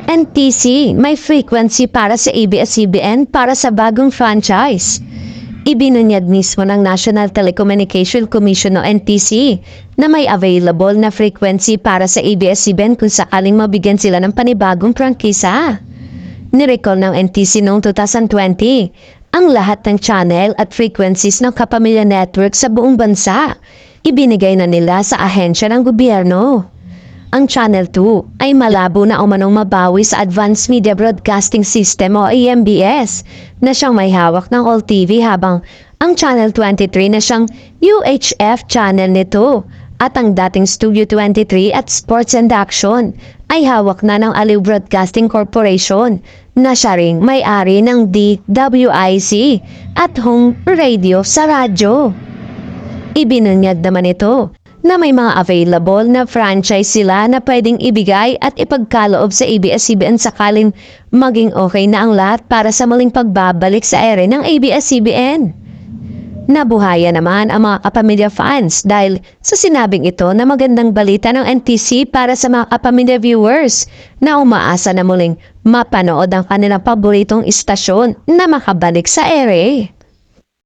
NTC may frequency para sa ABS-CBN para sa bagong franchise. Ibinunyad mismo ng National Telecommunication Commission o NTC na may available na frequency para sa ABS-CBN kung sakaling mabigyan sila ng panibagong prangkisa. Nirecall ng NTC noong 2020 ang lahat ng channel at frequencies ng Kapamilya Network sa buong bansa. Ibinigay na nila sa ahensya ng gobyerno. Ang Channel 2 ay malabo na umanong mabawi sa Advanced Media Broadcasting System o AMBS na siyang may hawak ng All TV habang ang Channel 23 na siyang UHF channel nito at ang dating Studio 23 at Sports and Action ay hawak na ng Aliw Broadcasting Corporation na siya ring may-ari ng DWIC at Home Radio sa radyo. Ibinunyad naman ito na may mga available na franchise sila na pwedeng ibigay at ipagkaloob sa ABS-CBN sakaling maging okay na ang lahat para sa muling pagbabalik sa ere ng ABS-CBN. Nabuhaya naman ang mga kapamilya fans dahil sa sinabing ito na magandang balita ng NTC para sa mga kapamilya viewers na umaasa na muling mapanood ang kanilang paboritong istasyon na makabalik sa ere.